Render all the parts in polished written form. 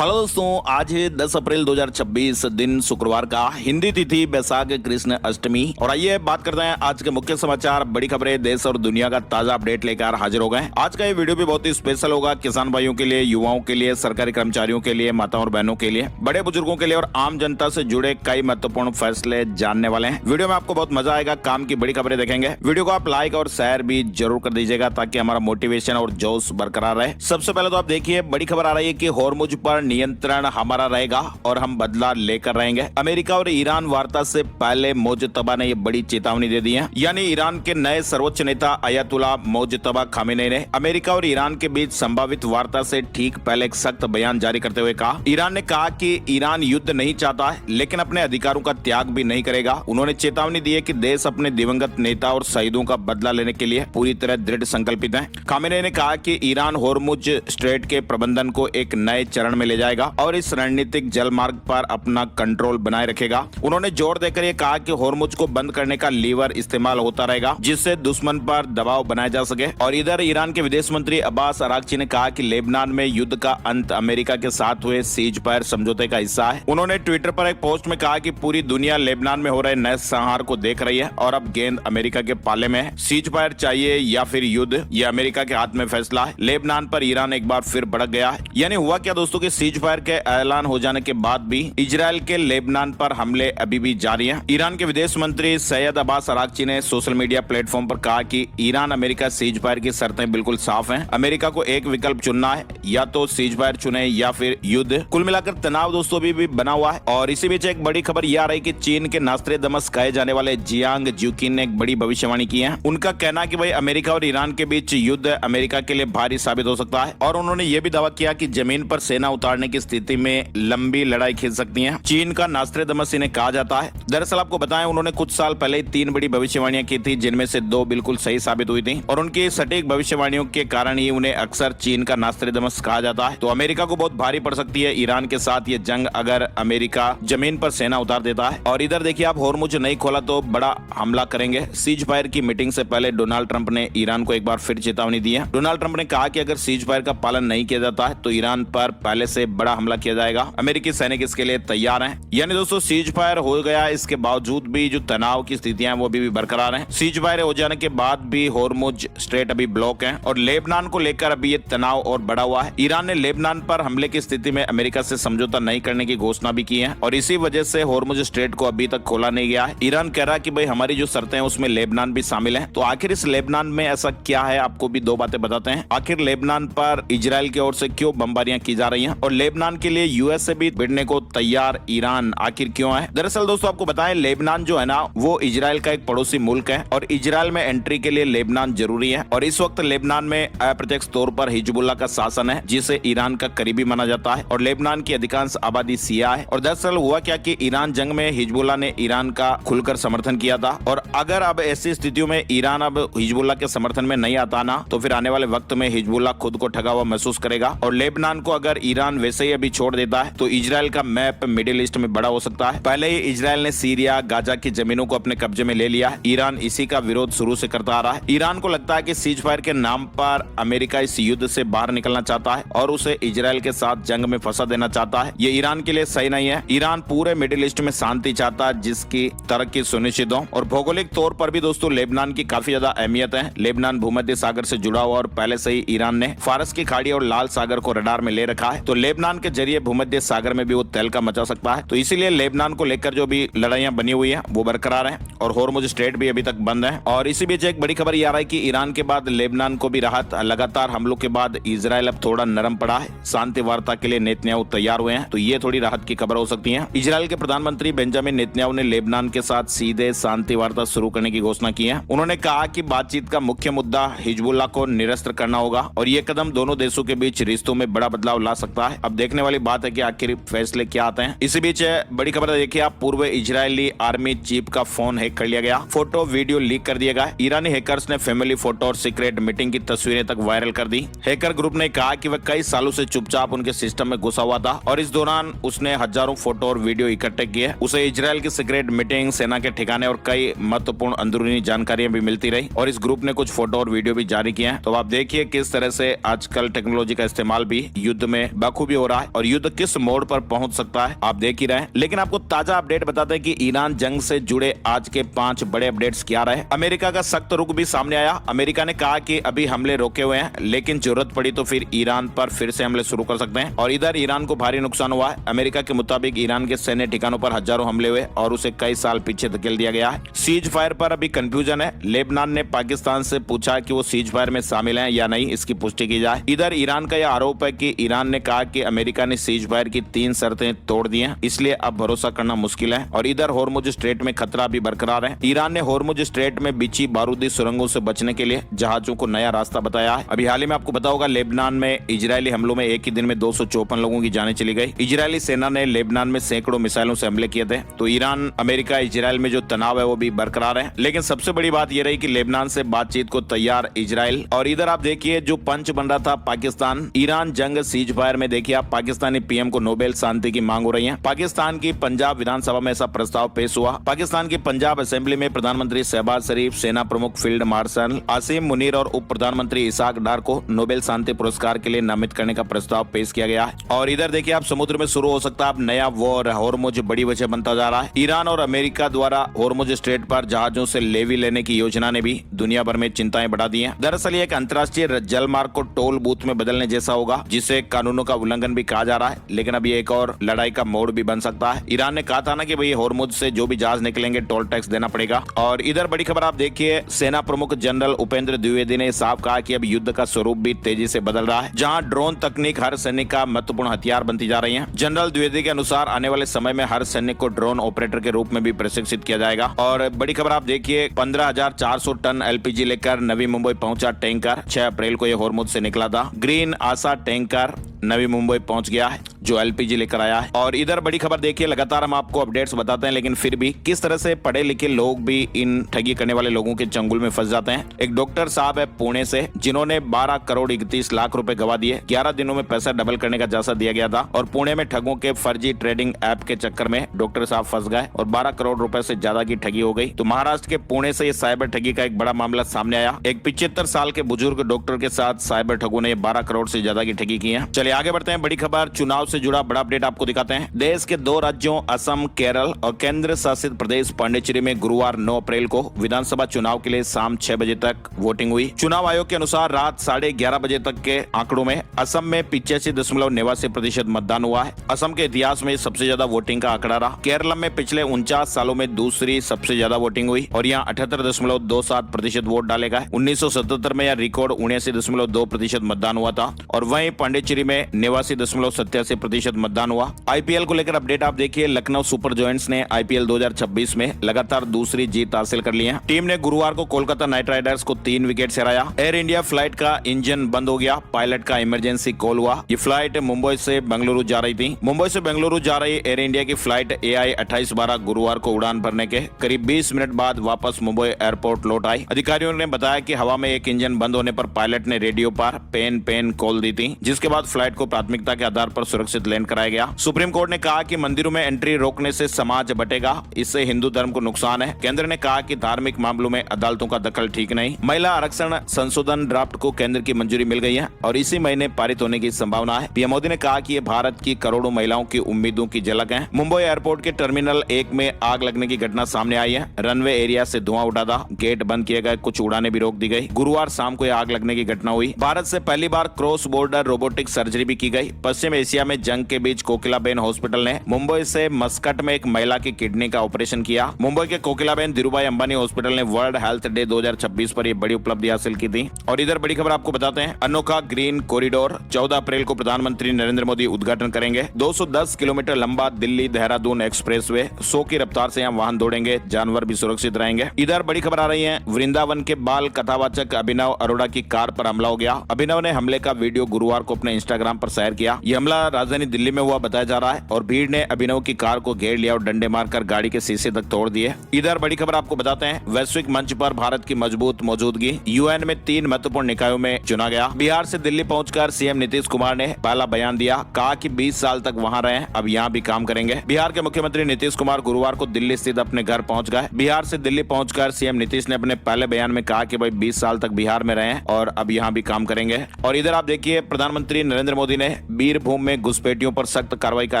Hello दोस्तों, आज है 10 अप्रैल 2026 दिन शुक्रवार का, हिंदी तिथि बैसाख कृष्ण अष्टमी। और आइए बात करते हैं आज के मुख्य समाचार, बड़ी खबरें, देश और दुनिया का ताजा अपडेट लेकर हाजिर हो गए। आज का ये वीडियो भी बहुत ही स्पेशल होगा, किसान भाइयों के लिए, युवाओं के लिए, सरकारी कर्मचारियों के लिए, माताओं और बहनों के लिए, बड़े बुजुर्गों के लिए और आम जनता से जुड़े कई महत्वपूर्ण फैसले जानने वाले हैं। वीडियो में आपको बहुत मजा आएगा, काम की बड़ी खबरें देखेंगे। वीडियो को आप लाइक और शेयर भी जरूर कर दीजिएगा ताकि हमारा मोटिवेशन और जोश बरकरार रहे। सबसे पहले तो आप देखिए, बड़ी खबर आ रही है कि होर्मुज पर नियंत्रण हमारा रहेगा और हम बदला लेकर रहेंगे। अमेरिका और ईरान वार्ता से पहले मोजतबा ने ये बड़ी चेतावनी दे दी है। यानी ईरान के नए सर्वोच्च नेता अयतुल्ला मोजतबा खामेनेई ने अमेरिका और ईरान के बीच संभावित वार्ता से ठीक पहले एक सख्त बयान जारी करते हुए कहा, ईरान ने कहा कि ईरान युद्ध नहीं चाहता है लेकिन अपने अधिकारों का त्याग भी नहीं करेगा। उन्होंने चेतावनी दी है कि देश अपने दिवंगत नेता और शहीदों का बदला लेने के लिए पूरी तरह दृढ़ संकल्पित है। खामेनेई ने कहा कि ईरान होर्मुज स्ट्रेट के प्रबंधन को एक नए चरण में ले जाएगा और इस रणनीतिक जलमार्ग पर अपना कंट्रोल बनाए रखेगा। उन्होंने जोर देकर यह कहा कि होर्मुज को बंद करने का लीवर इस्तेमाल होता रहेगा जिससे दुश्मन पर दबाव बनाया जा सके। और इधर ईरान के विदेश मंत्री अब्बास अरागची ने कहा कि लेबनान में युद्ध का अंत अमेरिका के साथ हुए सीज फायर समझौते का हिस्सा है। उन्होंने ट्विटर पर एक पोस्ट में कहा कि पूरी दुनिया लेबनान में हो रहे नए संहार को देख रही है और अब गेंद अमेरिका के पाले में है। सीज फायर चाहिए या फिर युद्ध, ये अमेरिका के हाथ में फैसला है। लेबनान पर ईरान एक बार फिर भड़क गया है। यानी हुआ क्या दोस्तों कि सीज फायर के ऐलान हो जाने के बाद भी इजराइल के लेबनान पर हमले अभी भी जारी हैं। ईरान के विदेश मंत्री सैयद अब्बास अरागची ने सोशल मीडिया प्लेटफॉर्म पर कहा कि ईरान अमेरिका सीज फायर की शर्तें बिल्कुल साफ हैं। अमेरिका को एक विकल्प चुनना है, या तो सीज फायर चुने या फिर युद्ध। कुल मिलाकर तनाव दोस्तों अभी भी बना हुआ है। और इसी बीच एक बड़ी खबर यह आ रही कि चीन के नास्त्रेदमस कहे जाने वाले जियांग ज्यूकिन ने एक बड़ी भविष्यवाणी की है। उनका कहना कि भाई अमेरिका और ईरान के बीच युद्ध अमेरिका के लिए भारी साबित हो सकता है। और उन्होंने ये भी दावा किया कि जमीन पर सेना उतारने की स्थिति में लंबी लड़ाई खींच सकती है। चीन का नास्त्रेदमस इन्हें कहा जाता है। दरअसल आपको बताएं, उन्होंने कुछ साल पहले 3 बड़ी भविष्यवाणियां की थी जिनमें से 2 बिल्कुल सही साबित हुई थी। और उनकी सटीक भविष्यवाणियों के कारण ही उन्हें अक्सर चीन का नास्त्रेदमस कहा जाता है। तो अमेरिका को बहुत भारी पड़ सकती है ईरान के साथ ये जंग अगर अमेरिका जमीन पर सेना उतार देता है। और इधर देखिए, आप होर्मुज नहीं खोला तो बड़ा हमला करेंगे। सीज फायर की मीटिंग से पहले डोनाल्ड ट्रंप ने ईरान को एक बार फिर चेतावनी दी है। डोनाल्ड ट्रंप ने कहा कि अगर सीज फायर का पालन नहीं किया जाता है तो ईरान पर पहले से बड़ा हमला किया जाएगा। अमेरिकी सैनिक इसके लिए तैयार हैं। यानी दोस्तों सीज फायर हो गया, इसके बावजूद भी जो तनाव की स्थितियां वो भी बरकरार हैं। सीज फायर हो जाने के बाद भी होर्मुज स्ट्रेट अभी ब्लॉक है और लेबनान को लेकर अभी ये तनाव और बढ़ा हुआ है। ईरान ने लेबनान पर हमले की स्थिति में अमेरिका से समझौता नहीं करने की घोषणा भी की है और इसी वजह से होर्मुज स्ट्रेट को अभी तक खोला नहीं गया है। ईरान कह रहा है कि भाई हमारी जो शर्तें हैं उसमें लेबनान भी शामिल है। तो आखिर इस लेबनान में ऐसा क्या है, आपको भी 2 बातें बताते हैं। आखिर लेबनान पर इजराइल की ओर से क्यों बमबारियां की जा रही हैं और लेबनान के लिए यूएस से भी भिड़ने को तैयार ईरान आखिर क्यों है। दरअसल दोस्तों आपको बताएं, लेबनान जो है ना वो इजराइल का एक पड़ोसी मुल्क है और इजराइल में एंट्री के लिए लेबनान जरूरी है। और इस वक्त लेबनान में अप्रत्यक्ष तौर पर हिजबुल्लाह का शासन है जिसे ईरान का करीबी माना जाता है और लेबनान की अधिकांश आबादी शिया है। और दरअसल हुआ क्या कि ईरान जंग में हिजबुल्लाह ने ईरान का खुलकर समर्थन किया था और अगर अब ऐसी स्थितियों में ईरान अब हिजबुल्लाह के समर्थन में नहीं आता ना तो फिर आने वाले वक्त में हिजबुल्लाह खुद को ठगा हुआ महसूस करेगा। और लेबनान को अगर ईरान वैसे ही अभी छोड़ देता है तो इजराइल का मैप मिडिल ईस्ट में बड़ा हो सकता है। पहले ही इजराइल ने सीरिया, गाजा की जमीनों को अपने कब्जे में ले लिया है। ईरान इसी का विरोध शुरू से करता आ रहा है। ईरान को लगता है कि सीज फायर के नाम पर अमेरिका इस युद्ध से बाहर निकलना चाहता है और उसे इजराइल के साथ जंग में फंसा देना चाहता है। ये ईरान के लिए सही नहीं है। ईरान पूरे मिडिल ईस्ट में शांति चाहता है जिसकी तरक्की सुनिश्चित हो। और भौगोलिक तौर पर भी दोस्तों लेबनान की काफी ज्यादा अहमियत है। लेबनान भूमध्य सागर से जुड़ा हुआ और पहले से ही ईरान ने फारस की खाड़ी और लाल सागर को रडार में ले रखा है। तो लेबनान के जरिए भूमध्य सागर में भी वो तहलका मचा सकता है। तो इसीलिए लेबनान को लेकर जो भी लड़ाइयां बनी हुई है वो बरकरार है और होर्मुज स्ट्रेट भी अभी तक बंद है। और इसी बीच एक बड़ी खबर यह आ रहा है कि ईरान के बाद लेबनान को भी राहत। लगातार हमलों के बाद इजराइल अब थोड़ा नरम पड़ा है। शांति वार्ता के लिए नेतन्याहू तैयार हुए हैं, तो ये थोड़ी राहत की खबर हो सकती है। इजराइल के प्रधानमंत्री बेंजामिन नेतन्याहू ने लेबनान के साथ सीधे शांति वार्ता शुरू करने की घोषणा की है। उन्होंने कहा कि बातचीत का मुख्य मुद्दा हिजबुल्लाह को निरस्त करना होगा और ये कदम दोनों देशों के बीच रिश्तों में बड़ा बदलाव ला सकता है। अब देखने वाली बात है कि आखिर फैसले क्या आते हैं। इसी बीच बड़ी खबर देखिए, आप पूर्व इजरायली आर्मी चीफ का फोन हैक कर लिया गया, फोटो वीडियो लीक कर दिया गया। ईरानी हैकर्स ने फैमिली फोटो और सीक्रेट मीटिंग की तस्वीरें तक वायरल कर दी। हैकर ग्रुप ने कहा कि वह कई सालों से चुपचाप उनके सिस्टम में घुसा हुआ था और इस दौरान उसने हजारों फोटो और वीडियो इकट्ठे किए। उसे इजराइल की सीक्रेट मीटिंग, सेना के ठिकाने और कई महत्वपूर्ण अंदरूनी जानकारियां भी मिलती रही और इस ग्रुप ने कुछ फोटो और वीडियो भी जारी किए हैं। तो आप देखिए किस तरह से आजकल टेक्नोलॉजी का इस्तेमाल भी युद्ध में बखूबी भी हो रहा है और युद्ध किस मोड़ पर पहुंच सकता है आप देख ही रहे हैं। लेकिन आपको ताजा अपडेट बताते हैं कि ईरान जंग से जुड़े आज के 5 बड़े अपडेट्स क्या रहे। अमेरिका का सख्त रुख भी सामने आया। अमेरिका ने कहा कि अभी हमले रोके हुए हैं, लेकिन जरूरत पड़ी तो फिर ईरान पर फिर से हमले शुरू कर सकते हैं। और इधर ईरान को भारी नुकसान हुआ है। अमेरिका के मुताबिक ईरान के सैन्य ठिकानों पर हजारों हमले हुए और उसे कई साल पीछे धकेल दिया गया है। सीज फायर पर अभी कंफ्यूजन है। लेबनान ने पाकिस्तान से पूछा कि वो सीज फायर में शामिल हैं या नहीं, इसकी पुष्टि की जाए। इधर ईरान का यह आरोप है कि ईरान ने कहा कि अमेरिका ने सीज फायर की 3 शर्तें तोड़ दी हैं, इसलिए अब भरोसा करना मुश्किल है। और इधर होर्मुज स्ट्रेट में खतरा भी बरकरार है। ईरान ने होर्मुज स्ट्रेट में बिछी बारूदी सुरंगों से बचने के लिए जहाजों को नया रास्ता बताया है। अभी हाल ही में आपको पता होगा लेबनान में इजरायली हमलों में एक ही दिन में 254 लोगों की जानें चली गई। इजरायली सेना ने लेबनान में सैकड़ों मिसाइलों से हमले किए थे। तो ईरान अमेरिका इजरायल में जो तनाव है वो भी बरकरार है। लेकिन सबसे बड़ी बात यह रही कि लेबनान से बातचीत को तैयार इजरायल। और इधर आप देखिए जो पंच बन रहा था पाकिस्तान ईरान जंग सीज फायर में, देखिए आप पाकिस्तानी पीएम को नोबेल शांति की मांग हो रही है। पाकिस्तान की पंजाब विधानसभा में ऐसा प्रस्ताव पेश हुआ। पाकिस्तान की पंजाब असेंबली में प्रधानमंत्री शहबाज शरीफ, सेना प्रमुख फील्ड मार्शल आसिम मुनीर और उप प्रधानमंत्री इसाक डार को नोबेल शांति पुरस्कार के लिए नामित करने का प्रस्ताव पेश किया गया है। और इधर देखिए आप समुद्र में शुरू हो सकता है अब नया वॉर। होर्मुज बड़ी वजह बनता जा रहा है। ईरान और अमेरिका द्वारा होर्मुज स्ट्रेट पर जहाजों से लेवी लेने की योजना ने भी दुनिया भर में चिंताएं बढ़ा दी हैं। दरअसल ये एक अंतर्राष्ट्रीय जलमार्ग को टोल बूथ में बदलने जैसा होगा, जिसे कानूनों का उल्लंघन भी कहा जा रहा है। लेकिन अब ये एक और लड़ाई का मोड़ भी बन सकता है। ईरान ने कहा था ना कि भाई होर्मुज से जो भी जहाज निकलेंगे टोल टैक्स देना पड़ेगा। और इधर बड़ी खबर आप देखिए सेना प्रमुख जनरल उपेंद्र द्विवेदी ने साफ कहा कि अब युद्ध का स्वरूप भी तेजी से बदल रहा है, जहां ड्रोन तकनीक हर सैनिक का महत्वपूर्ण हथियार बनती जा रही है। जनरल द्विवेदी के अनुसार आने वाले समय में हर सैनिक को ड्रोन ऑपरेटर के रूप में भी प्रशिक्षित किया जाएगा। और बड़ी खबर आप देखिए 15,400 टन एलपीजी लेकर नवी मुंबई पहुंचा टैंकर। 6 अप्रैल को यह होर्मुज से निकला था। ग्रीन आशा टैंकर नवी मुंबई पहुंच गया है जो एलपीजी लेकर आया है। और इधर बड़ी खबर देखिए लगातार हम आपको अपडेट्स बताते हैं, लेकिन फिर भी किस तरह से पढ़े लिखे लोग भी इन ठगी करने वाले लोगों के चंगुल में फंस जाते हैं। एक डॉक्टर साहब है पुणे से, जिन्होंने 12 करोड़ 31 लाख रुपए गवा दिए। 11 दिनों में पैसा डबल करने का जायजा दिया गया था और पुणे में ठगों के फर्जी ट्रेडिंग ऐप के चक्कर में डॉक्टर साहब फंस गए और 12 करोड़ रुपए से ज्यादा की ठगी हो गई। तो महाराष्ट्र के पुणे से ये साइबर ठगी का एक बड़ा मामला सामने आया। एक 75 साल के बुजुर्ग डॉक्टर के साथ साइबर ठगों ने 12 करोड़ से ज्यादा की ठगी की है। चलिए आगे बढ़ते हैं। बड़ी खबर चुनाव से जुड़ा बड़ा अपडेट आपको दिखाते हैं। देश के 2 राज्यों असम, केरल और केंद्र शासित प्रदेश पांडिचेरी में गुरुवार 9 अप्रैल को विधानसभा चुनाव के लिए शाम 6 बजे तक वोटिंग हुई। चुनाव आयोग के अनुसार रात 11:30 बजे तक के आंकड़ों में असम में 85.89% मतदान हुआ है। असम के इतिहास में सबसे ज्यादा वोटिंग का आंकड़ा रहा। केरल में पिछले 49 सालों में दूसरी सबसे ज्यादा वोटिंग हुई और यहाँ 78.27% वोट डाले गए। 1977 में यह रिकॉर्ड 79.2% मतदान हुआ था और वहीं पांडिचेरी में 89.87% मतदान हुआ। आईपीएल को लेकर अपडेट आप देखिए। लखनऊ सुपर जायंट्स ने आईपीएल 2026 में लगातार दूसरी जीत हासिल कर ली है। टीम ने गुरुवार को कोलकाता नाइट राइडर्स को 3 विकेट से हराया। एयर इंडिया फ्लाइट का इंजन बंद हो गया। पायलट का इमरजेंसी कॉल हुआ। ये फ्लाइट मुंबई से बेंगलुरु जा रही थी। मुंबई से बेंगलुरु जा रही एयर इंडिया की फ्लाइट AI 2812 गुरुवार को उड़ान भरने के करीब 20 मिनट बाद वापस मुंबई एयरपोर्ट लौट आई। अधिकारियों ने बताया कि हवा में एक इंजन बंद होने पर पायलट ने रेडियो पर पेन कॉल दी थी, जिसके बाद फ्लाइट को प्राथमिकता के आधार पर सुरक्षित लैंड कराया गया। सुप्रीम कोर्ट ने कहा कि मंदिरों में एंट्री रोकने से समाज बटेगा, इससे हिंदू धर्म को नुकसान है। केंद्र ने कहा कि धार्मिक मामलों में अदालतों का दखल ठीक नहीं। महिला आरक्षण संशोधन ड्राफ्ट को केंद्र की मंजूरी मिल गई है और इसी महीने पारित होने की संभावना है। पीएम मोदी ने कहा कि ये भारत की करोड़ों महिलाओं की उम्मीदों की झलक है। मुंबई एयरपोर्ट के टर्मिनल 1 में आग लगने की घटना सामने आई है। रनवे एरिया से धुआं उठा था। गेट बंद किए गए, कुछ उड़ानें भी रोक दी गई। गुरुवार शाम को आग लगने की घटना हुई। भारत से पहली बार क्रॉस बॉर्डर रोबोटिक सर्जरी भी की गई। पश्चिम एशिया में जंग के बीच कोकिलाबेन हॉस्पिटल ने मुंबई से मस्कट में एक महिला की किडनी का ऑपरेशन किया। मुंबई के कोकिलाबेन धीरूभाई अंबानी हॉस्पिटल ने वर्ल्ड हेल्थ डे 2026 पर यह बड़ी उपलब्धि हासिल की थी। और इधर बड़ी खबर आपको बताते हैं। अनोखा ग्रीन कॉरिडोर 14 अप्रैल को प्रधानमंत्री नरेंद्र मोदी उद्घाटन करेंगे। 210 किलोमीटर लंबा दिल्ली देहरादून एक्सप्रेसवे 100 की रफ्तार से यहाँ वाहन दौड़ेंगे, जानवर भी सुरक्षित रहेंगे। इधर बड़ी खबर आ रही है। वृंदावन के बाल कथावाचक अभिनव अरोड़ा की कार पर हमला हो गया। अभिनव ने हमले का वीडियो गुरुवार को अपने इंस्टाग्राम पर शेयर किया। यह हमला राजधानी दिल्ली में हुआ बताया जा रहा है और भीड़ ने अभिनव की कार को घेर लिया और डंडे मारकर गाड़ी के शीशे तक तोड़ दिए। इधर बड़ी खबर आपको बताते हैं। वैश्विक मंच पर भारत की मजबूत मौजूदगी। यूएन में 3 महत्वपूर्ण निकायों में चुना गया। बिहार से दिल्ली पहुंचकर सीएम नीतीश कुमार ने पहला बयान दिया। कहा कि 20 साल तक वहां रहे, अब यहां भी काम करेंगे। बिहार के मुख्यमंत्री नीतीश कुमार गुरुवार को दिल्ली स्थित अपने घर पहुंच गए। बिहार से दिल्ली पहुंचकर सीएम नीतीश ने अपने पहले बयान में कहा कि भाई 20 साल तक बिहार में रहे और अब यहां भी काम करेंगे। और इधर आप देखिए प्रधानमंत्री नरेंद्र मोदी ने बीरभूम में घुसपैठियों पर सख्त कार्रवाई का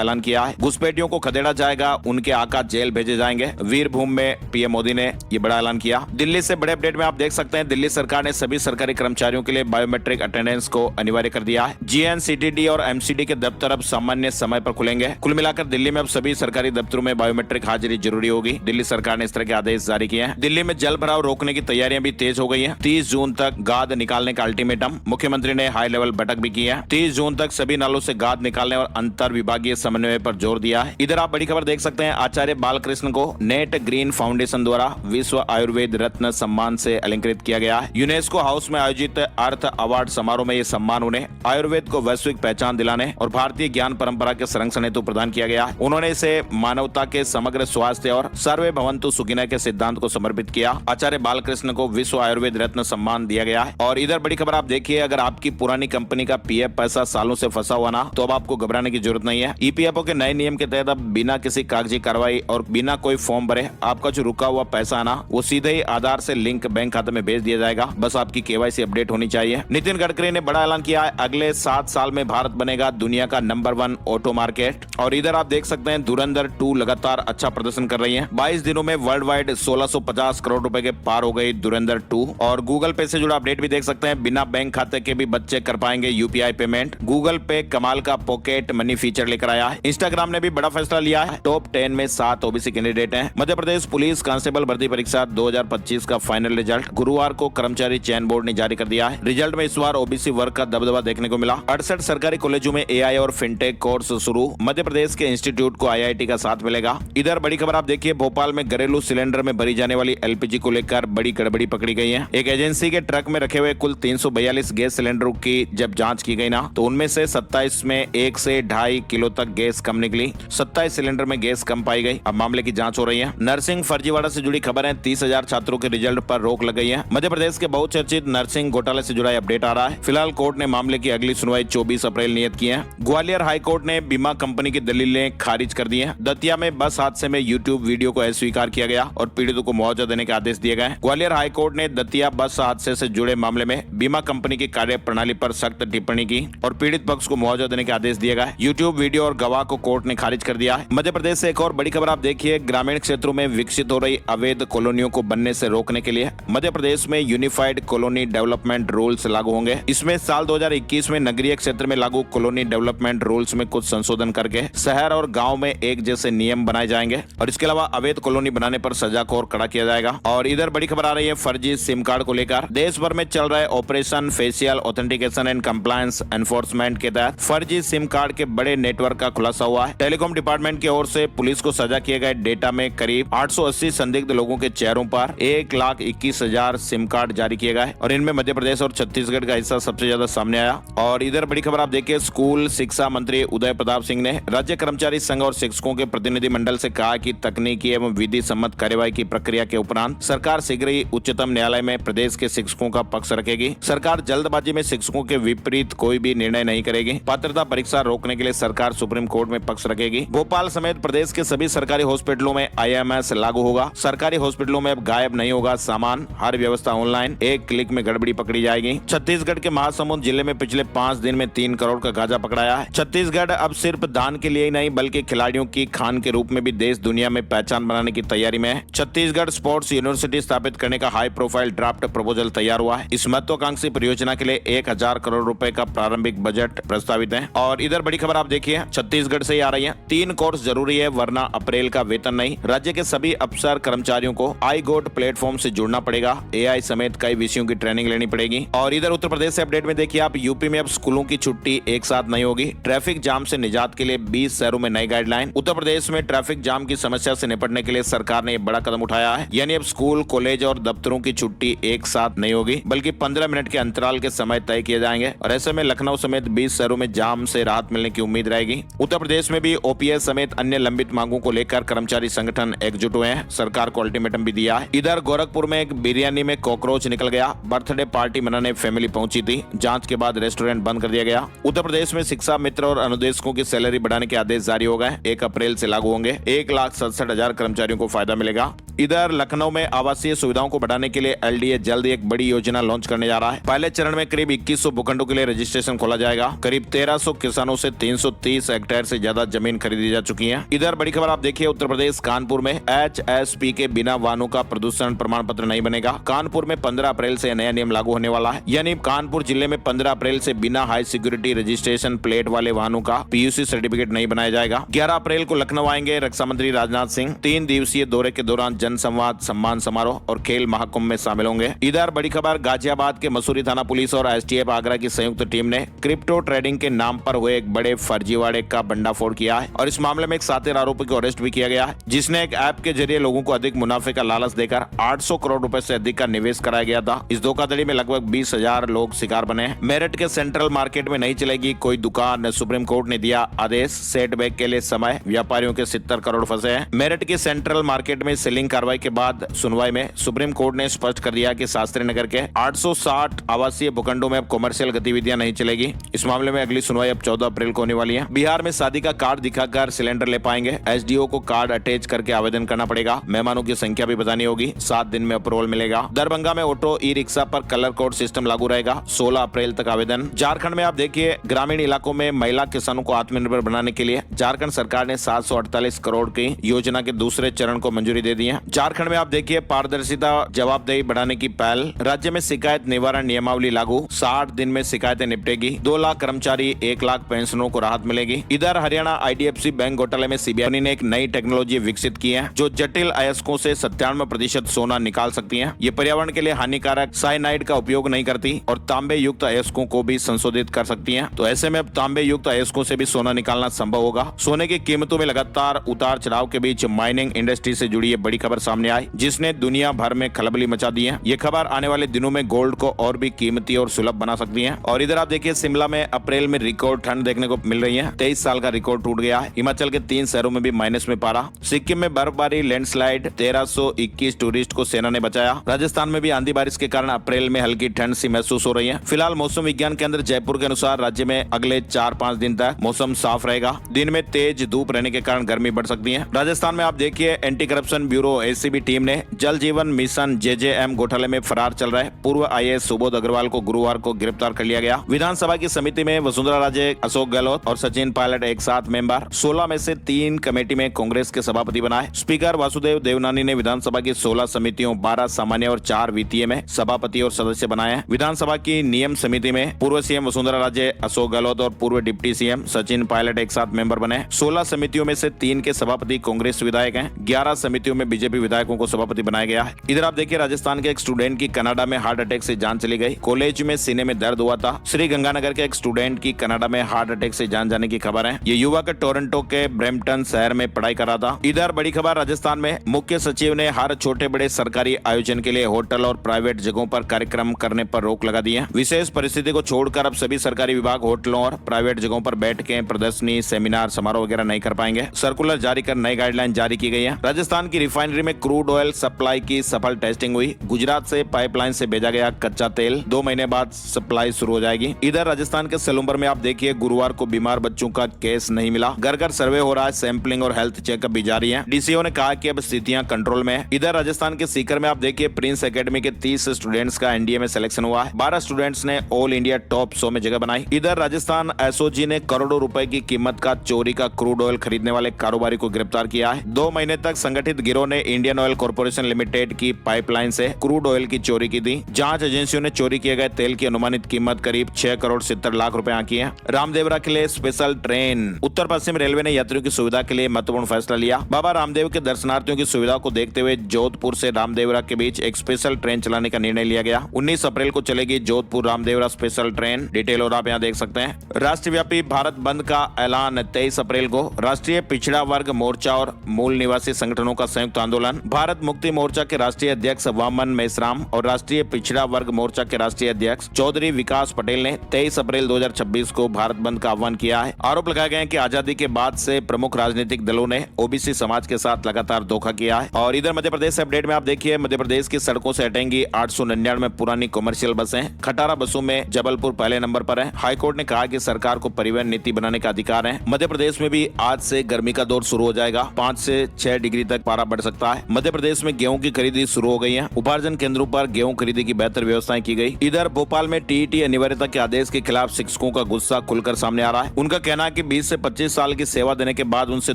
ऐलान किया है। घुसपैठियों को खदेड़ा जाएगा, उनके आका जेल भेजे जाएंगे। वीरभूम में पीएम मोदी ने ये बड़ा ऐलान किया। दिल्ली से बड़े अपडेट में आप देख सकते हैं, दिल्ली सरकार ने सभी सरकारी कर्मचारियों के लिए बायोमेट्रिक अटेंडेंस को अनिवार्य कर दिया है। जीएनसीटीडी और एमसीडी के दफ्तर अब सामान्य समय पर खुलेंगे। कुल मिलाकर दिल्ली में अब सभी सरकारी दफ्तरों में बायोमेट्रिक हाजिरी जरूरी होगी। दिल्ली सरकार ने इस तरह के आदेश जारी किए हैं। दिल्ली में जल भराव रोकने की तैयारियां भी तेज हो गई हैं। 30 जून तक गाद निकालने का अल्टीमेटम, मुख्यमंत्री ने हाई लेवल बैठक भी की है। 30 जून तक सभी नालों से गाद निकालने और अंतर विभागीय समन्वय पर जोर दिया है। इधर आप बड़ी खबर देख सकते हैं, आचार्य बालकृष्ण को नेट ग्रीन फाउंडेशन द्वारा विश्व आयुर्वेद रत्न सम्मान से अलंकृत किया गया है। यूनेस्को हाउस में आयोजित अर्थ अवार्ड समारोह में ये सम्मान उन्हें आयुर्वेद को वैश्विक पहचान दिलाने और भारतीय ज्ञान परंपरा के संरक्षण हेतु प्रदान किया गया। उन्होंने इसे मानवता के समग्र स्वास्थ्य और सर्वे भवन्तु सुखिनः के सिद्धांत को समर्पित किया। आचार्य बालकृष्ण को विश्व आयुर्वेद रत्न सम्मान दिया गया है। और इधर बड़ी खबर आप देखिए, अगर आपकी पुरानी कंपनी का पीएफ पैसा सालों से फंसा हुआ ना, तो अब आपको घबराने की जरूरत नहीं है। ईपीएफओ के नए नियम के तहत अब बिना किसी कागजी कार्रवाई और बिना कोई फॉर्म भरे आपका जो रुका हुआ पैसा है ना, वो सीधे ही आधार से लिंक बैंक खाते में भेज दिया जाएगा। बस आपकी केवाईसी अपडेट होनी चाहिए। नितिन गडकरी ने बड़ा ऐलान किया है, अगले 7 साल में भारत बनेगा दुनिया का नंबर 1 ऑटो मार्केट। और इधर आप देख सकते हैं, धुरंधर 2 लगातार अच्छा प्रदर्शन कर रही है। 22 दिनों में वर्ल्ड वाइड 1650 करोड़ रुपए के पार हो गई धुरंधर 2। और गूगल पे से जुड़ा अपडेट भी देख सकते हैं, बिना बैंक खाते के भी बच्चे कर पाएंगे यूपीआई पेमेंट। गूगल पे कमाल का पॉकेट मनी फीचर लेकर आया है। इंस्टाग्राम ने भी बड़ा फैसला लिया है, टॉप 10 में 7 ओबीसी कैंडिडेट हैं। मध्य प्रदेश पुलिस कांस्टेबल भर्ती परीक्षा 2025 का फाइनल रिजल्ट गुरुवार को कर्मचारी चयन बोर्ड ने जारी कर दिया है। रिजल्ट में इस बार ओबीसी वर्ग का दबदबा देखने को मिला। 68 सरकारी कॉलेजों में एआई और फिनटेक कोर्स शुरू, मध्य प्रदेश के इंस्टीट्यूट को आईआईटी का साथ मिलेगा। इधर बड़ी खबर आप देखिए, भोपाल में घरेलू सिलेंडर में भरी जाने वाली एलपीजी को लेकर बड़ी गड़बड़ी पकड़ी गई है। एक एजेंसी के ट्रक में रखे हुए कुल 342 गैस सिलेंडरों की जब जांच की गई ना, तो उनमें से 27 में 1 से 2.5 किलो तक गैस कम निकली। 27 सिलेंडर में गैस कम पाई गई। अब मामले की जांच हो रही है। नर्सिंग फर्जीवाड़ा से जुड़ी खबर है, 30,000 छात्रों के रिजल्ट पर रोक लग गई है। मध्य प्रदेश के बहुचर्चित नर्सिंग घोटाले से जुड़ा अपडेट आ रहा है। फिलहाल कोर्ट ने मामले की अगली सुनवाई 24 अप्रैल नियत की है। ग्वालियर हाईकोर्ट ने बीमा कंपनी की दलीलें खारिज कर दी है। दतिया में बस हादसे में यूट्यूब वीडियो को अस्वीकार किया गया और पीड़ितों को मुआवजा देने के आदेश दिए गए। ग्वालियर हाईकोर्ट ने दतिया बस हादसे से जुड़े मामले में बीमा कंपनी की कार्य प्रणाली पर सख्त टिप्पणी की और पीड़ित पक्ष को मुआवजा देने के आदेश दिए गए। यूट्यूब वीडियो और गवाह को कोर्ट ने खारिज कर दिया है। मध्य प्रदेश से एक और बड़ी खबर आप देखिए, ग्रामीण क्षेत्रों में विकसित हो रही अवैध कॉलोनियों को बनने से रोकने के लिए मध्य प्रदेश में यूनिफाइड कॉलोनी डेवलपमेंट रूल्स लागू होंगे। इसमें साल 2021 में नगरीय क्षेत्र में लागू कॉलोनी डेवलपमेंट रूल्स में कुछ संशोधन करके शहर और गाँव में एक जैसे नियम बनाए जाएंगे और इसके अलावा अवैध कॉलोनी बनाने पर सजा को और कड़ा किया जाएगा। और इधर बड़ी खबर आ रही है फर्जी सिम कार्ड को लेकर। देश भर में चल रहे operation facial authentication and compliance enforcement के तहत फर्जी सिम कार्ड के बड़े नेटवर्क का खुलासा हुआ है। टेलीकॉम डिपार्टमेंट की ओर से पुलिस को सजा किए गए डेटा में करीब 880 संदिग्ध लोगों के चेहरों पर 1,21,000 सिम कार्ड जारी किए गए और इनमें मध्य प्रदेश और छत्तीसगढ़ का हिस्सा सबसे ज्यादा सामने आया। और इधर बड़ी खबर आप देखिए, स्कूल शिक्षा मंत्री उदय प्रताप सिंह ने राज्य कर्मचारी संघ और शिक्षकों के प्रतिनिधि मंडल से कहा कि तकनीकी एवं विधि सम्मत कार्यवाही की प्रक्रिया के उपरांत सरकार शीघ्र ही उच्चतम न्यायालय में प्रदेश के शिक्षकों का पक्ष रखेगी। सरकार जल्दबाजी में शिक्षकों के विपरीत कोई भी निर्णय नहीं करेगी। पात्रता परीक्षा रोकने के लिए सरकार सुप्रीम कोर्ट में पक्ष रखेगी। भोपाल समेत प्रदेश के सभी सरकारी हॉस्पिटलों में आईएमएस लागू होगा। सरकारी हॉस्पिटलों में अब गायब नहीं होगा सामान, हर व्यवस्था ऑनलाइन, एक क्लिक में गड़बड़ी पकड़ी जाएगी। छत्तीसगढ़ के महासमुंद जिले में पिछले 5 दिन में 3 करोड़ का गांजा पकड़ाया है। छत्तीसगढ़ अब सिर्फ दान के लिए ही नहीं बल्कि खिलाड़ियों की खान के रूप में भी देश दुनिया में पहचान बनाने की तैयारी में है। छत्तीसगढ़ स्पोर्ट्स यूनिवर्सिटी स्थापित करने का हाई प्रोफाइल ड्राफ्ट प्रपोजल तैयार हुआ है। इस महत्वाकांक्षी परियोजना के लिए 1,000 करोड़ रुपए का प्रारंभिक बजट प्रस्तावित है। और इधर बड़ी खबर आप देखिए, छत्तीसगढ़ से ही आ रही है। 3 कोर्स जरूरी है वरना अप्रैल का वेतन नहीं। राज्य के सभी अफसर कर्मचारियों को आई गोट प्लेटफॉर्म से जुड़ना पड़ेगा। एआई समेत कई विषयों की ट्रेनिंग लेनी पड़ेगी। और इधर उत्तर प्रदेश से अपडेट में देखिए आप, यूपी में अब स्कूलों की छुट्टी एक साथ नहीं होगी। ट्रैफिक जाम से निजात के लिए 20 शहरों में नई गाइडलाइन। उत्तर प्रदेश में ट्रैफिक जाम की समस्या से निपटने के लिए सरकार ने बड़ा कदम उठाया है। यानी अब स्कूल, कॉलेज और दफ्तरों की छुट्टी एक साथ नहीं होगी बल्कि 15 मिनट के अंतराल के समय तय किए जाएंगे। और ऐसे में लखनऊ समेत 20 शहरों में जाम से राहत मिलने की उम्मीद रहेगी। उत्तर प्रदेश में भी ओपीएस समेत अन्य लंबित मांगों को लेकर कर्मचारी संगठन एकजुट हुए हैं। सरकार को अल्टीमेटम भी दिया है। इधर गोरखपुर में एक बिरयानी में कॉकरोच निकल गया। बर्थडे पार्टी मनाने फैमिली पहुंची थी। जांच के बाद रेस्टोरेंट बंद कर दिया गया। उत्तर प्रदेश में शिक्षा मित्र और अनुदेशकों की सैलरी बढ़ाने के आदेश जारी हो गए। 1 अप्रैल से लागू होंगे। 1,67,000 कर्मचारियों को फायदा मिलेगा। इधर लखनऊ में आवासीय सुविधाओं को बढ़ाने के लिए एलडीए जल्द एक बड़ी योजना लॉन्च करने जा रहा है। पहले चरण में करीब 2100 भूखंडों के लिए रजिस्ट्रेशन खोला जाएगा। करीब 1300 किसानों से 330 हेक्टेयर से ज्यादा जमीन खरीदी जा चुकी है। इधर बड़ी खबर आप देखिए, उत्तर प्रदेश कानपुर में HSP के बिना वाहनों का प्रदूषण प्रमाण पत्र नहीं बनेगा। कानपुर में 15 अप्रैल से नया नियम लागू होने वाला है, यानी कानपुर जिले में 15 अप्रैल से बिना हाई सिक्योरिटी रजिस्ट्रेशन प्लेट वाले वाहनों का PUC सर्टिफिकेट नहीं बनाया जाएगा। 11 अप्रैल को लखनऊ आएंगे रक्षा मंत्री राजनाथ सिंह। 3 दिवसीय दौरे के दौरान जनसंवाद, सम्मान समारोह और खेल महाकुंभ में शामिल होंगे। इधर बड़ी खबर, गाजियाबाद के मसूरी थाना पुलिस और STF आगरा की संयुक्त टीम ने क्रिप्टो ट्रेडिंग के नाम पर हुए एक बड़े फर्जीवाड़े का भंडाफोड़ किया है और इस मामले में एक साथी आरोपी को अरेस्ट भी किया गया है, जिसने एक ऐप के जरिए लोगों को अधिक मुनाफे का लालच देकर 800 करोड़ रुपए से अधिक का निवेश कराया गया था। इस धोखाधड़ी में लगभग 20,000 लोग शिकार बने हैं। मेरठ के सेंट्रल मार्केट में नहीं चलेगी कोई दुकान, सुप्रीम कोर्ट ने दिया आदेश। सेटबैक के लिए समय, व्यापारियों के 70 करोड़ फंसे हैं। मेरठ के सेंट्रल मार्केट में सीलिंग कार्रवाई के बाद सुनवाई में सुप्रीम कोर्ट ने स्पष्ट कर दिया कि शास्त्री नगर के 860 आवासीय भूखंडों में अब कमर्शियल गतिविधियां नहीं चलेगी। इस मामले में अगली सुनवाई अब 14 अप्रैल को होने वाली है। बिहार में शादी का कार्ड दिखाकर सिलेंडर ले पाएंगे। SDO को कार्ड अटैच करके आवेदन करना पड़ेगा। मेहमानों की संख्या भी बतानी होगी। 7 दिन में अप्रूवल मिलेगा। दरभंगा में ऑटो ई-रिक्शा पर कलर कोड सिस्टम लागू रहेगा। 16 अप्रैल तक आवेदन। झारखंड में आप देखिए, ग्रामीण इलाकों में महिला किसानों को आत्मनिर्भर बनाने के लिए झारखंड सरकार ने 748 करोड़ की योजना के दूसरे चरण को मंजूरी दे दी है। झारखंड में आप देखिए, पारदर्शिता, जवाबदेही बढ़ाने की पहल। राज्य में शिकायत निवारण नियमावली लागू। 60 दिन में शिकायतें निपटेगी। 2 लाख कर्मचारी, 1 लाख पेंशनरों को राहत मिलेगी। इधर हरियाणा IDFC बैंक घोटाले में CBI ने एक नई टेक्नोलॉजी विकसित की है जो जटिल अयस्कों से 97% सोना निकाल सकती है। ये पर्यावरण के लिए हानिकारक साइनाइड का उपयोग नहीं करती और तांबे युक्त अयस्कों को भी संशोधित कर सकती है। तो ऐसे में अब तांबे युक्त अयस्कों से भी सोना निकालना संभव होगा। सोने की कीमतों में लगातार उतार चढ़ाव के बीच माइनिंग इंडस्ट्री से जुड़ी ये बड़ी खबर सामने आई, जिसने दुनिया भर में खलबली मचा दी है। ये खबर आने वाले दिनों में गोल्ड को और भी कीमती और सुलभ बना सकती है। और इधर आप देखिए, शिमला में अप्रैल में रिकॉर्ड ठंड देखने को मिल रही है। 23 साल का रिकॉर्ड टूट गया है। हिमाचल के 3 शहरों में भी माइनस में पारा। सिक्किम में बर्फबारी, लैंडस्लाइड, 1321 टूरिस्ट को सेना ने बचाया। राजस्थान में भी आंधी बारिश के कारण अप्रैल में हल्की ठंड सी महसूस हो रही है। फिलहाल मौसम विज्ञान केंद्र जयपुर के अनुसार राज्य में अगले 4-5 दिन तक मौसम साफ रहेगा। दिन में तेज धूप रहने के कारण गर्मी बढ़ सकती है। राजस्थान में आप देखिए, anti corruption bureau ACB team ने जल जीवन मिशन JJM घोटाले में फरार चल रहे पूर्व IAS सुबोध अग्रवाल को गुरुवार को गिरफ्तार कर लिया गया। विधानसभा की समिति में वसुंधरा राजे, अशोक गहलोत और सचिन पायलट एक साथ मेंबर। 16 में से 3 कमेटी में कांग्रेस के सभापति बनाए। स्पीकर वासुदेव देवनानी ने विधानसभा की 16 समितियों, 12 सामान्य और 4 वित्तीय में सभापति और सदस्य बनाए हैं। विधानसभा की नियम समिति में पूर्व CM वसुंधरा राजे, अशोक गहलोत और पूर्व डिप्टी CM सचिन पायलट एक साथ मेंबर बने। 16 समितियों में से 3 के सभापति कांग्रेस विधायक हैं। 11 समितियों में बीजेपी विधायकों को सभापति बनाया गया है। इधर आप देखिए, राजस्थान के एक स्टूडेंट की कनाडा में हार्ट अटैक से जान चली गई। कॉलेज में सीने में दर्द हुआ था। श्री गंगानगर के एक स्टूडेंट की कनाडा में हार्ट अटैक से जान जाने की खबर है। ये युवक टोरंटो के ब्रैम्पटन शहर में पढ़ाई कर रहा था। इधर बड़ी खबर, राजस्थान में मुख्य सचिव ने हर छोटे बड़े सरकारी आयोजन के लिए होटल और प्राइवेट जगहों पर कार्यक्रम करने पर रोक लगा दी है। विशेष परिस्थिति को छोड़कर अब सभी सरकारी विभाग होटलों और प्राइवेट जगहों पर बैठकें, प्रदर्शनी, सेमिनार, समारोह वगैरह नहीं कर पाएंगे। सर्कुलर जारी कर नई गाइडलाइन जारी की गई है। राजस्थान की रिफाइनरी में क्रूड ऑयल सप्लाई की सफल टेस्टिंग हुई। गुजरात से पाइपलाइन से भेजा गया कच्चा तेल 2 महीने बाद सप्लाई शुरू हो जाएगी। इधर राजस्थान के सेलुम्बर में आप देखिए, गुरुवार को बीमार बच्चों का केस नहीं मिला। घर घर सर्वे हो रहा है, सैंपलिंग और हेल्थ चेकअप भी जारी है। DCO ने कहा कि अब स्थितियां कंट्रोल में है। इधर राजस्थान के सीकर में आप देखिए, प्रिंस एकेडमी के 30 स्टूडेंट्स का NDA में सिलेक्शन हुआ है। 12 स्टूडेंट्स ने ऑल इंडिया टॉप 100 में जगह बनाई। इधर राजस्थान SOG ने करोड़ों रुपए की कीमत का चोरी का क्रूड ऑयल खरीदने वाले कारोबारी को गिरफ्तार किया है। 2 महीने तक संगठित गिरोह ने इंडियन ऑयल कॉर्पोरेशन लिमिटेड की पाइपलाइन से क्रूड ऑयल की चोरी की थी। जांच एजेंसियों ने चोरी किए गए तेल की अनुमानित कीमत करीब 6 करोड़ 70 लाख रुपए आंकी है। रामदेवरा के लिए स्पेशल ट्रेन। उत्तर पश्चिम रेलवे ने यात्रियों की सुविधा के लिए महत्वपूर्ण फैसला लिया। बाबा रामदेव के दर्शनार्थियों की सुविधा को देखते हुए जोधपुर से रामदेवरा के बीच एक स्पेशल ट्रेन चलाने का निर्णय लिया गया। 19 अप्रैल को चलेगी Jodhpur Ramdevra special train. Detail और आप यहाँ देख सकते हैं। राष्ट्रव्यापी भारत बंद का ऐलान 23 अप्रैल को। राष्ट्रीय पिछड़ा वर्ग मोर्चा और मूल निवासी संगठनों का संयुक्त आंदोलन। भारत मुक्ति मोर्चा के राष्ट्रीय अध्यक्ष वामन मेश्राम और राष्ट्रीय पिछड़ा वर्ग मोर्चा के राष्ट्रीय अध्यक्ष चौधरी विकास पटेल ने 23 अप्रैल 2026 को भारत बंद का आह्वान किया है। आरोप लगाए गए हैं कि आजादी के बाद से प्रमुख राजनीतिक दलों ने OBC समाज के साथ लगातार धोखा किया है। और इधर मध्य प्रदेश अपडेट में आप देखिए, मध्य प्रदेश की सड़कों से हटेंगी 899 पुरानी कमर्शियल बसें। खटारा बसों में जबलपुर पहले नंबर पर है। हाईकोर्ट ने कहा कि सरकार को परिवहन नीति बनाने का अधिकार है। मध्य प्रदेश में भी आज से गर्मी का दौर शुरू हो जाएगा। 5 से 6 डिग्री तक पारा बढ़ सकता है। मध्य प्रदेश में गेहूं की खरीदी शुरू हो गई है। उपार्जन केंद्रों पर गेहूं खरीदी की बेहतर व्यवस्थाएं की गई। इधर भोपाल में TET अनिवार्यता के आदेश के खिलाफ शिक्षकों का गुस्सा खुलकर सामने आ रहा है। उनका कहना है कि 20 से 25 साल की सेवा देने के बाद उनसे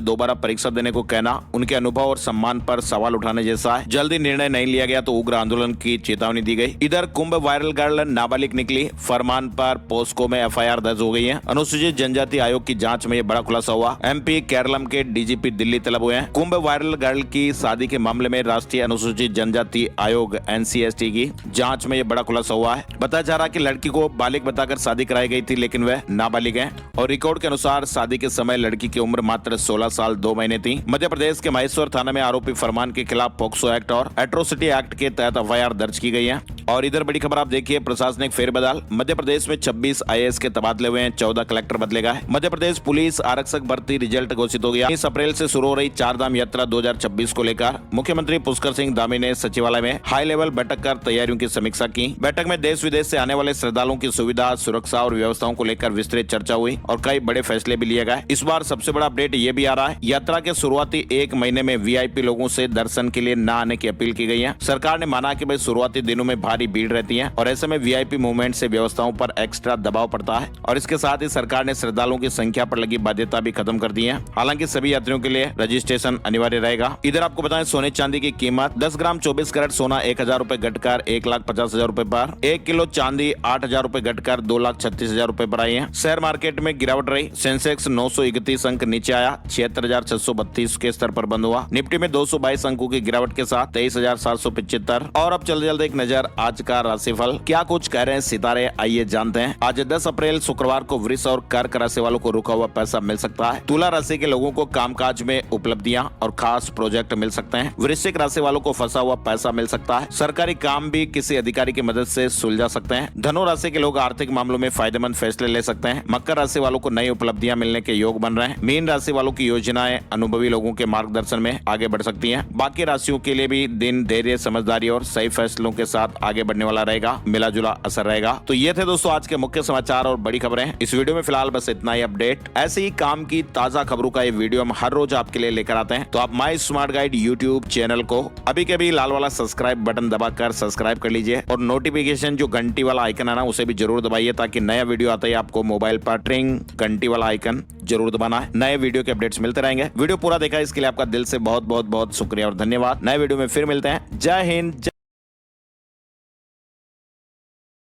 दोबारा परीक्षा देने को कहना उनके अनुभव और सम्मान पर सवाल उठाने जैसा है। जल्दी निर्णय नहीं लिया गया तो उग्र आंदोलन की चेतावनी दी गई। इधर कुंभ वायरल गर्ल नाबालिग निकली, फरमान पर पोस्को में एफआईआर दर्ज हो गई है। अनुसूचित जनजाति आयोग की जांच में ये बड़ा खुलासा हुआ। एमपी केरलम के डीजीपी दिल्ली तलब हुए हैं। कुंभ वायरल गर्ल की शादी के मामले में राष्ट्रीय अनुसूचित जनजाति आयोग एनसीएसटी की जांच में ये बड़ा खुलासा हुआ है। बताया जा रहा है कि लड़की को बालिग बताकर शादी कराई गई थी, लेकिन वह नाबालिग है और रिकॉर्ड के अनुसार शादी के समय लड़की की उम्र मात्र 16 साल 2 महीने थी। मध्य प्रदेश के महेश्वर थाना में आरोपी फरमान के खिलाफ पॉक्सो एक्ट और एट्रोसिटी एक्ट के तहत एफआईआर दर्ज की गई है। और इधर बड़ी खबर आप देखिए, प्रशासनिक फेरबदल। मध्य प्रदेश में 26 आईएएस के तबादले हुए हैं, 14 कलेक्टर बदले गए। मध्य प्रदेश पुलिस आरक्षक भर्ती रिजल्ट घोषित हो गया। 20 अप्रैल से शुरू हो रही चारधाम यात्रा 2026 को लेकर मुख्यमंत्री पुष्कर सिंह धामी ने सचिवालय में हाई लेवल बैठक कर तैयारियों की समीक्षा की। बैठक में देश विदेश से आने वाले श्रद्धालुओं की सुविधा, सुरक्षा और व्यवस्थाओं को लेकर विस्तृत चर्चा हुई और कई बड़े फैसले भी लिए गए। इस बार सबसे बड़ा अपडेट ये भी आ रहा है, यात्रा के शुरुआती 1 महीने में वीआईपी लोगों से दर्शन के लिए न आने की अपील की गई है। सरकार ने माना कि भाई शुरुआती दिनों में भारी भीड़ रहती है और ऐसे में वीआईपी मूवमेंट से व्यवस्थाओं पर एक्स्ट्रा दबाव पड़ता है और इसके साथ ही सरकार ने श्रद्धालुओं की संख्या पर लगी बाध्यता भी खत्म कर दी है। हालांकि सभी यात्रियों के लिए रजिस्ट्रेशन अनिवार्य रहेगा। इधर आपको बताएं, सोने चांदी की कीमत 10 ग्राम 24 कैरेट सोना 1000 रूपए घटकर 1,50,000 रूपए पर, 1 किलो चांदी 8,000 रूपए घटकर 2,36,000 रूपए पर आई है। शेयर मार्केट में गिरावट रही। सेंसेक्स 931 अंक नीचे आया, 76,632 के स्तर पर बंद हुआ। निफ्टी में 222 अंकों की गिरावट के साथ 23,775। और अब चल जल्द एक नजर आज का राशिफल, क्या कुछ कह रहे हैं सितारे, आइए जानते हैं। आज 10 अप्रैल शुक्रवार को वृष और कर्क राशि वालों को रुका हुआ पैसा मिल सकता है। तुला राशि के लोगों को कामकाज में उपलब्धियां और खास प्रोजेक्ट मिल सकते हैं। वृश्चिक राशि वालों को फंसा हुआ पैसा मिल सकता है। सरकारी काम भी किसी अधिकारी की मदद से सुलझा सकते हैं। धनु राशि के लोग आर्थिक मामलों में फायदेमंद फैसले ले सकते हैं। मकर राशि वालों को नई उपलब्धियां मिलने के योग बन रहे हैं। मीन राशि वालों की योजनाएं अनुभवी लोगों के मार्गदर्शन में आगे बढ़ सकती हैं। बाकी राशियों के लिए भी दिन धैर्य, समझदारी और सही फैसलों के साथ आगे बढ़ने वाला रहेगा। मिला जुला असर रहेगा। तो ये थे दोस्तों आज के मुख्य समाचार और बड़ी खबरें। इस वीडियो में फिलहाल बस इतना ही अपडेट। ऐसे ही काम की ताजा खबरों का ये वीडियो हम हर रोज आपके लिए लेकर आते हैं। तो आप माई स्मार्ट गाइड यूट्यूब चैनल को अभी के भी लाल वाला सब्सक्राइब बटन दबाकर सब्सक्राइब कर लीजिए और नोटिफिकेशन जो घंटी वाला आइकन है ना, उसे भी जरूर दबाइए ताकि नया वीडियो आता है आपको मोबाइल पर ट्रिंग घंटी वाला आइकन जरूर दबाना है। नए वीडियो के अपडेट्स मिलते रहेंगे। वीडियो पूरा देखा इसके लिए आपका दिल से बहुत बहुत बहुत शुक्रिया और धन्यवाद। नए वीडियो में फिर मिलते हैं। जय हिंद।